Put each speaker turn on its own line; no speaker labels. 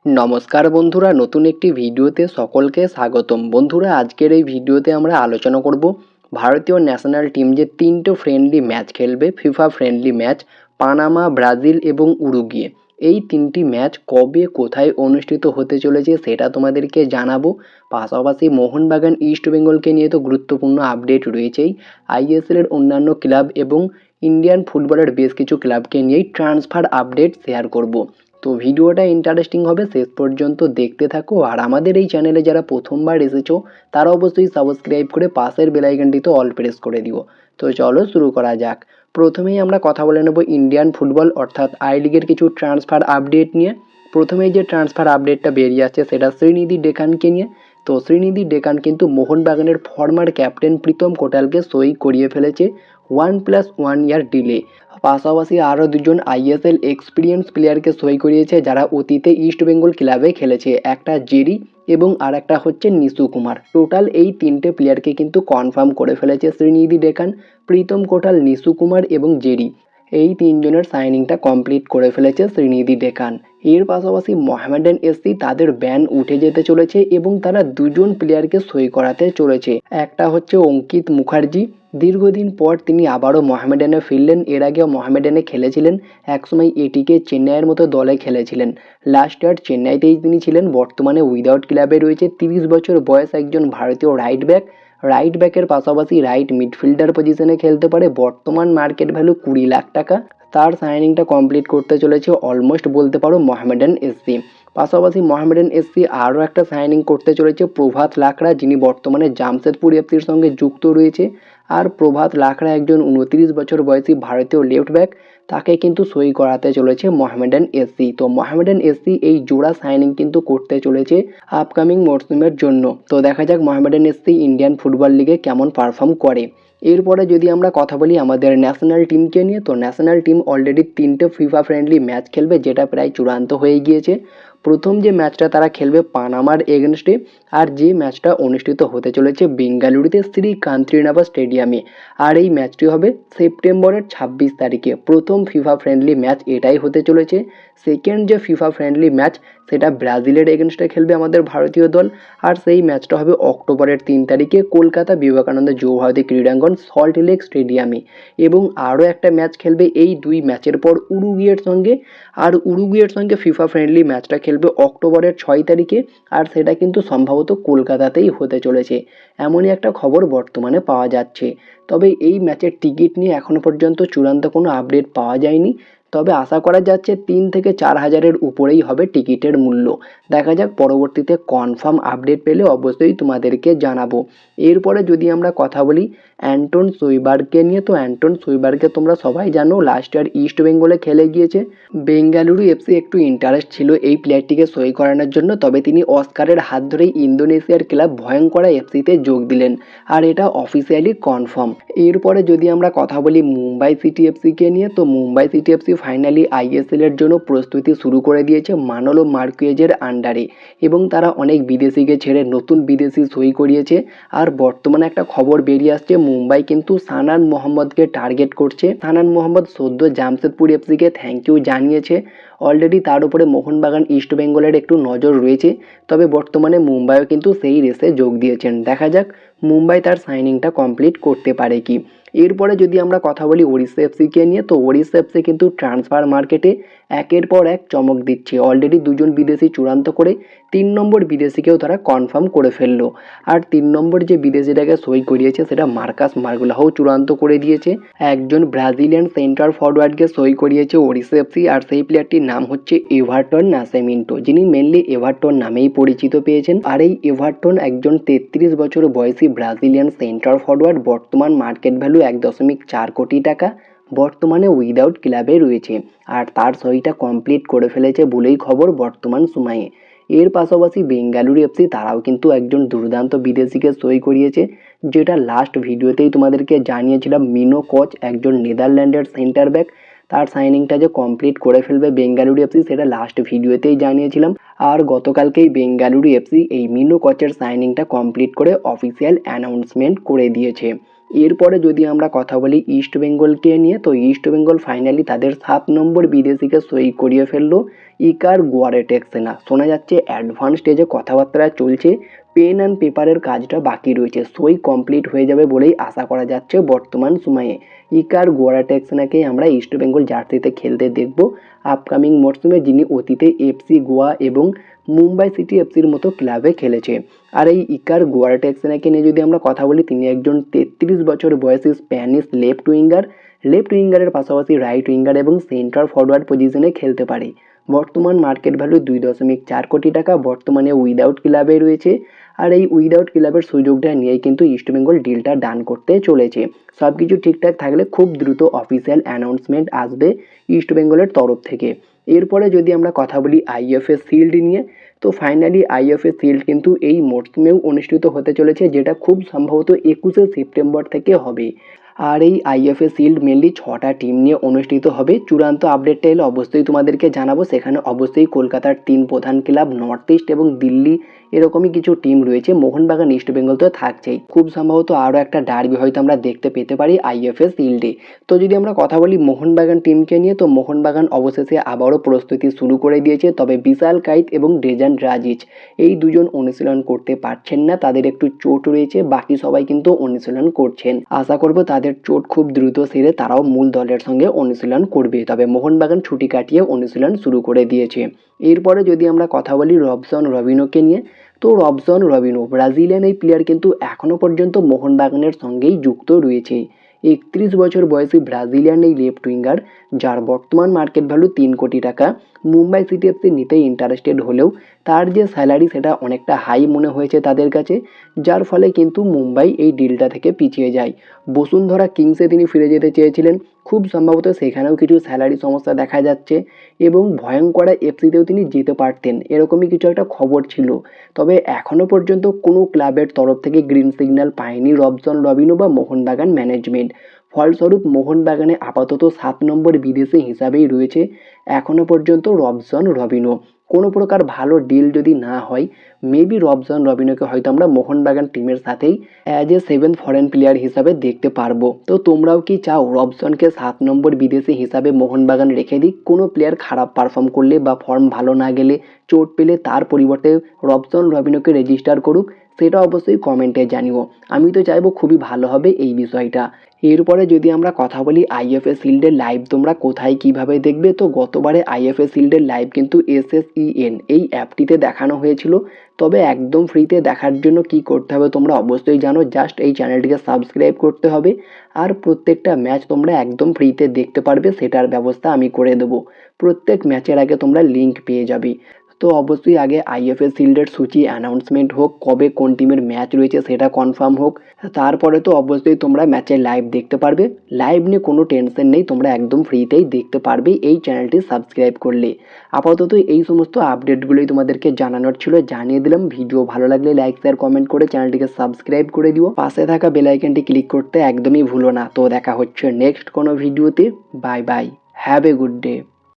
নমস্কার বন্ধুরা, নতুন একটি ভিডিওতে সকলকে স্বাগতম। বন্ধুরা, আজকের এই ভিডিওতে আমরা আলোচনা করব ভারতীয় ন্যাশনাল টিম যে তিনটে ফ্রেন্ডলি ম্যাচ খেলবে, FIFA friendly match, Panama, Brazil এবং উরুগুয়ে। এই তিনটি ম্যাচ কবে কোথায় অনুষ্ঠিত হতে চলেছে সেটা তোমাদেরকে জানাবো। পাশাপাশি মোহনবাগান ইস্ট বেঙ্গলকে নিয়ে তো গুরুত্বপূর্ণ আপডেট রয়েছেই। আইএসএলের অন্যান্য ক্লাব এবং ইন্ডিয়ান ফুটবলের বেশ কিছু ক্লাবকে নিয়েই ট্রান্সফার আপডেট শেয়ার করব। তো ভিডিওটা ইন্টারেস্টিং হবে, শেষ পর্যন্ত দেখতে থাকো। আর আমাদের এই চ্যানেলে যারা প্রথমবার এসেছো তারা অবশ্যই সাবস্ক্রাইব করে পাশের বেল আইকনটিতে অল প্রেস করে দিও। তো চলো শুরু করা যাক। প্রথমেই আমরা কথা বলে নেব ইন্ডিয়ান ফুটবল অর্থাৎ আই লিগের কিছু ট্রান্সফার আপডেট নিয়ে। প্রথমেই যে ট্রান্সফার আপডেটটা বেরিয়ে আসছে সেটা শ্রীনিধি ডেকানকে নিয়ে। তো শ্রীনিধি ডেকান কিন্তু মোহনবাগানের ফর্মার ক্যাপ্টেন প্রীতম কোটালকে সই করিয়ে ফেলেছে 1+1 ইয়ার ডিলে। পাশাপাশি আরও দুজন আইএসএল এক্সপিরিয়েন্স প্লেয়ারকে সই করিয়েছে যারা অতীতে ইস্টবেঙ্গল ক্লাবে খেলেছে, একটা জেরি এবং আর একটা হচ্ছে নিশু কুমার। টোটাল এই তিনটে প্লেয়ারকে কিন্তু কনফার্ম করে ফেলেছে শ্রীনিধি ডেকান, প্রীতম কোটাল, নিশু কুমার এবং জেরি। এই তিনজনের সাইনিংটা কমপ্লিট করে ফেলেছে শ্রীনিধি ডেকান। এর পাশাপাশি মোহামেডান এসসি তাদের ব্যান উঠে যেতে চলেছে এবং তারা দুজন প্লেয়ারকে সই করাতে চলেছে। একটা হচ্ছে অঙ্কিত মুখার্জি, দীর্ঘদিন পর তিনি আবারও মোহামেডানে ফিরলেন। এর আগেও মোহামেডানে খেলেছিলেন, একসময় এটিকে চেন্নাইয়ের মতো দলে খেলেছিলেন। লাস্ট ইয়ার চেন্নাইতেই তিনি ছিলেন। বর্তমানে উইদাউট ক্লাবে রয়েছে। 30 বছর বয়স, একজন ভারতীয় রাইট ব্যাকের পাশাপাশি রাইট মিডফিল্ডার পজিশনে খেলতে পারে। বর্তমান মার্কেট ভ্যালু 20 লাখ টাকা। তার সাইনিংটা কমপ্লিট করতে চলেছে অলমোস্ট বলতে পারো মোহামেডান এসসি। পাশাপাশি মোহামেডান এসসি আরও একটা সাইনিং করতে চলেছে প্রভাত লাকড়া, যিনি বর্তমানে জামশেদপুর এফসির সঙ্গে যুক্ত রয়েছে। আর প্রভাত লাকড়া একজন 29 বছর বয়সী ভারতীয় লেফট ব্যাক, তাকে কিন্তু সই করাতে চলেছে মোহামেডান এসসি। তো মোহামেডান এসসি এই জোড়া সাইনিং কিন্তু করতে চলেছে আপকামিং মরসুমের জন্য। তো দেখা যাক মোহামেডান এসসি ইন্ডিয়ান ফুটবল লিগে কেমন পারফর্ম করে। এরপরে যদি আমরা কথা বলি আমাদের ন্যাশনাল টিমকে নিয়ে, তো ন্যাশনাল টিম অলরেডি তিনটে ফিফা ফ্রেন্ডলি ম্যাচ খেলবে, যেটা প্রায় চূড়ান্ত হয়ে গিয়েছে। প্রথম যে ম্যাচটা তারা খেলবে পানামার এগেনস্টে, আর যে ম্যাচটা অনুষ্ঠিত হতে চলেছে বেঙ্গালুরুতে শ্রীকান্ত্রীনাভা স্টেডিয়ামে। আর এই ম্যাচটি হবে সেপ্টেম্বরের 26 তারিখে। প্রথম ফিফা ফ্রেন্ডলি ম্যাচ এটাই হতে চলেছে। সেকেন্ড যে ফিফা ফ্রেন্ডলি ম্যাচ সেটা ব্রাজিলের এগেনস্টে খেলবে আমাদের ভারতীয় দল, আর সেই ম্যাচটা হবে অক্টোবরের 3 তারিখে কলকাতা বিবেকানন্দ যুবভারতী ক্রীড়াঙ্গন সল্ট লেক স্টেডিয়ামে। এবং আরও একটা ম্যাচ খেলবে এই দুই ম্যাচের পর উরুগুয়ের সঙ্গে, আর উরুগুয়ের সঙ্গে ফিফা ফ্রেন্ডলি ম্যাচটা খেলবে অক্টোবরের 6 তারিখে। আর সেটা কিন্তু সম্ভবত কলকাতাতেই হতে চলেছে, এমনই একটা খবর বর্তমানে পাওয়া যাচ্ছে। তবে এই ম্যাচের টিকিট নিয়ে এখনও পর্যন্ত চূড়ান্ত কোনো আপডেট পাওয়া যায়নি। তবে আশা করা যাচ্ছে 3 থেকে 4 হাজারের উপরেই হবে টিকিটের মূল্য। দেখা যাক, পরবর্তীতে কনফার্ম আপডেট পেলে অবশ্যই তোমাদেরকে জানাবো। এরপরে যদি আমরা কথা বলি অ্যান্টন সুইবার্গকে নিয়ে, তো অ্যান্টন সুইবার্গকে তোমরা সবাই জানো লাস্ট ইয়ার ইস্ট বেঙ্গলে খেলে গিয়েছে। বেঙ্গালুরু এফসি একটু ইন্টারেস্ট ছিল এই প্লেয়ারটিকে সই করানোর জন্য, তবে তিনি অস্কারের হাত ধরেই ইন্দোনেশিয়ার ক্লাব ভয়ঙ্করা এফসিতে যোগ দিলেন, আর এটা অফিসিয়ালি কনফার্ম। এরপরে যদি আমরা কথা বলি মুম্বাই সিটি এফসিকে নিয়ে, তো মুম্বাই সিটি এফসি ফাইনালি আইএসএলের জন্য প্রস্তুতি শুরু করে দিয়েছে মানোলো মার্কুয়েজের আন্ডারে, এবং তারা অনেক বিদেশিকে ছেড়ে নতুন বিদেশি সই করিয়েছে। আর বর্তমানে একটা খবর বেরিয়ে আসছে, মুম্বাই কিন্তু সানান মোহাম্মদকে টার্গেট করছে। সানান মোহাম্মদ সদ্য জামশেদপুর এফসিকে থ্যাংক ইউ জানিয়েছে অলরেডি। তার উপরে মোহনবাগান ইস্ট বেঙ্গলের একটু নজর রয়েছে, তবে বর্তমানে মুম্বাইও কিন্তু সেই রেসে যোগ দিয়েছেন। দেখা যাক মুম্বাই তার সাইনিংটা কমপ্লিট করতে পারে কি। এরপরে যদি আমরা কথা বলি ওড়িশা এফসিকে নিয়ে, তো ওড়িশা এফসি কিন্তু ট্রান্সফার মার্কেটে একের পর এক চমক দিচ্ছে। অলরেডি দুজন বিদেশি চূড়ান্ত করে 3 নম্বর বিদেশিকেও তারা কনফার্ম করে ফেললো। আর 3 নম্বর যে বিদেশিটাকে সই করিয়েছে সেটা মার্কাস মার্গুলাহও চূড়ান্ত করে দিয়েছে। একজন ব্রাজিলিয়ান সেন্টার ফরওয়ার্ডকে সই করিয়েছে ওড়িশা এফসি, আর সেই প্লেয়ারটির নাম হচ্ছে এভারটন নাসেমিন্টো, যিনি মেনলি এভারটন নামেই পরিচিত পেয়েছেন। আর এই এভারটন একজন 33 বছর বয়সী ব্রাজিলিয়ান সেন্টার ফরওয়ার্ড। বর্তমান মার্কেট ভ্যালু 1.4 কোটি টাকা। বর্তমানে উইদাউট ক্লাবে রয়েছে, আর তার সইটা কমপ্লিট করে ফেলেছে বলেই খবর বর্তমান সময়ে। এর পাশাপাশি বেঙ্গালুরু এফসি তারাও কিন্তু একজন দুর্দান্ত বিদেশিকে সই করিয়েছে, যেটা লাস্ট ভিডিওতেই তোমাদেরকে জানিয়েছিলাম। মিনো কোচ, একজন নেদারল্যান্ডের সেন্টার ব্যাক, তার সাইনিংটা যে কমপ্লিট করে ফেলবে বেঙ্গালুরু এফসি সেটা লাস্ট ভিডিওতেই জানিয়েছিলাম। আর গতকালকেই বেঙ্গালুরু এফসি এই মিনো কোচের সাইনিংটা কমপ্লিট করে অফিসিয়াল অ্যানাউন্সমেন্ট করে দিয়েছে। এরপরে যদি আমরা কথা বলি ইস্ট বেঙ্গলকে নিয়ে, তো ইস্ট বেঙ্গল ফাইনালি তাদের 7 নম্বর বিদেশিকে সই করিয়ে ফেললো ইকার গোয়ারেটেক্সেনা। শোনা যাচ্ছে অ্যাডভান্স স্টেজে কথাবার্তা চলছে, পেন অ্যান্ড পেপারের কাজটা বাকি রয়েছে, সই কমপ্লিট হয়ে যাবে বলেই আশা করা যাচ্ছে বর্তমান সময়ে। ইকার গোয়ারেটেক্সেনাকে আমরা ইস্টবেঙ্গল জার্সিতে খেলতে দেখব আপকামিং মরশুমে, যিনি অতীতে এফসি গোয়া এবং মুম্বাই সিটি এফসির মতো ক্লাবে খেলেছে। আর এই ইকার গোয়ারেটেক্সেনাকে নিয়ে যদি আমরা কথা বলি, তিনি একজন 33 বছর বয়সী স্প্যানিশ লেফট উইঙ্গারের পাশাপাশি রাইট উইঙ্গার এবং সেন্টার ফরওয়ার্ড পজিশনে খেলতে পারে। বর্তমান মার্কেট ভ্যালু 2.4 কোটি টাকা, বর্তমানে উইদাউট ক্লাবে রয়েছে। আর এই উইদাউট ক্লাবের সুযোগটা নিয়েই কিন্তু ইস্টবেঙ্গল ডিলটা ডান করতে চলেছে। সব কিছু ঠিকঠাক থাকলে খুব দ্রুত অফিসিয়াল অ্যানাউন্সমেন্ট আসবে ইস্টবেঙ্গলের তরফ থেকে। এরপরে যদি আমরা কথা বলি আইএফএ শিল্ড নিয়ে, তো ফাইনালি আইএফএ শিল্ড কিন্তু এই মরশুমেও অনুষ্ঠিত হতে চলেছে, যেটা খুব সম্ভবত 21শে সেপ্টেম্বর থেকে হবে। আর এই আইএফএ শিল্ড মেনলি 6টা টিম নিয়ে অনুষ্ঠিত হবে। চূড়ান্ত আপডেটটা এলে অবশ্যই তোমাদেরকে জানাবো। সেখানে অবশ্যই কলকাতার 3 প্রধান ক্লাব, নর্থ ইস্ট এবং দিল্লি, এরকমই কিছু টিম রয়েছে। মোহনবাগান, ইস্টবেঙ্গল তো থাকছেই। খুব সম্ভবত আরও একটা ডার্বি হয়তো আমরা দেখতে পেতে পারি আইএফএ শিল্ডে। তো যদি আমরা কথা বলি মোহনবাগান টিমকে নিয়ে, তো মোহনবাগান অবশেষে আবারও প্রস্তুতি শুরু করে দিয়েছে। তবে বিশাল কাইত এবং ডেজান রাজিচ এই দুজন অনুশীলন করতে পারছেন না, তাদের একটু চোট রয়েছে। বাকি সবাই কিন্তু অনুশীলন করছেন। আশা করব তাদের চোট খুব দ্রুত সেরে তারাও মূল দলের সঙ্গে অনুশীলন করবে। তবে মোহনবাগান ছুটি কাটিয়ে অনুশীলন শুরু করে দিয়েছে। এরপরে যদি আমরা কথা বলি রবসন রবিনোকে নিয়ে, তো রবসন রবিনো ব্রাজিলিয়ান এই প্লেয়ার কিন্তু এখনও পর্যন্ত মোহনবাগানের সঙ্গেই যুক্ত রয়েছে। 31 বছর বয়সী ব্রাজিলিয়ান এই লেফট উইঙ্গার, যার বর্তমান মার্কেট ভ্যালু 3 কোটি টাকা, মুম্বাই সিটি এফসি নিতে ইন্টারেস্টেড হলেও তার যে স্যালারি সেটা অনেকটা হাই মনে হয়েছে তাদের কাছে, যার ফলে কিন্তু মুম্বাই এই ডিলটা থেকে পিছিয়ে যায়। বসুন্ধরা কিংসে তিনি ফিরে যেতে চেয়েছিলেন, খুব সম্ভবত সেখানেও কিছু স্যালারি সমস্যা দেখা যাচ্ছে এবং ভয়ঙ্করা এফসিতেও তিনি যেতে পারতেন, এরকমই কিছু একটা খবর ছিল। তবে এখনও পর্যন্ত কোনো ক্লাবের তরফ থেকে গ্রিন সিগন্যাল পায়নি রবসন রবিনো বা মোহনবাগান ম্যানেজমেন্ট। ফলস্বরূপ মোহনবাগানে আপাতত 7 নম্বর বিদেশি হিসাবেই রয়েছে এখনও পর্যন্ত রবসন রবিনো। কোনো প্রকার ভালো ডিল যদি না হয়, মেবি রবসন রবিনোকে হয়তো আমরা মোহনবাগান টিমের সাথেই as a 7th foreign player হিসাবে দেখতে পারবো। তো তোমরাও কি চাও রবসনকে 7 নম্বর বিদেশি হিসাবে মোহনবাগান রেখে দিক? কোনো প্লেয়ার খারাপ পারফর্ম করলে বা ফর্ম ভালো না গেলে, চোট পেলে তার পরিবর্তে রবসন রবিনোকে রেজিস্টার করুক, সেটা অবশ্যই কমেন্টে জানিও। আমি তো চাইবো খুবই ভালো হবে এই বিষয়টা। এরপরে যদি আমরা কথা বলি আইএফএ শিল্ডের লাইভ তোমরা কোথায় কিভাবে দেখবে, তো গতবারে আইএফএ শিল্ডের লাইভ কিন্তু SSEN এই অ্যাপটিতে দেখানো হয়েছিল। তবে একদম ফ্রিতে দেখার জন্য কি করতে হবে তোমরা অবশ্যই জানো, জাস্ট এই চ্যানেলটিকে সাবস্ক্রাইব করতে হবে। আর প্রত্যেকটা ম্যাচ তোমরা একদম ফ্রিতে দেখতে পারবে, সেটার ব্যবস্থা আমি করে দেবো। প্রত্যেক ম্যাচের আগে তোমরা লিঙ্ক পেয়ে যাবে। তো অবশ্যই আগে আইএফএ শিল্ডের সূচি অ্যানাউন্সমেন্ট হোক, কবে কোন টিমের ম্যাচ রয়েছে সেটা কনফার্ম হোক, তারপরে তো অবশ্যই তোমরা ম্যাচের লাইভ দেখতে পারবে। লাইভ নিয়ে কোনো টেনশন নেই, তোমরা একদম ফ্রিতেই দেখতে পারবে এই চ্যানেলটি সাবস্ক্রাইব করলে। আপাতত এই সমস্ত আপডেটগুলোই তোমাদেরকে জানানোর ছিল, জানিয়ে দিলাম। ভিডিও ভালো লাগলে লাইক শেয়ার কমেন্ট করে চ্যানেলটিকে সাবস্ক্রাইব করে দিও। পাশে থাকা বেল আইকনটি ক্লিক করতে একদমই ভুলো না। তো দেখা হচ্ছে নেক্সট কোনো ভিডিওতে। Bye bye, have a good day.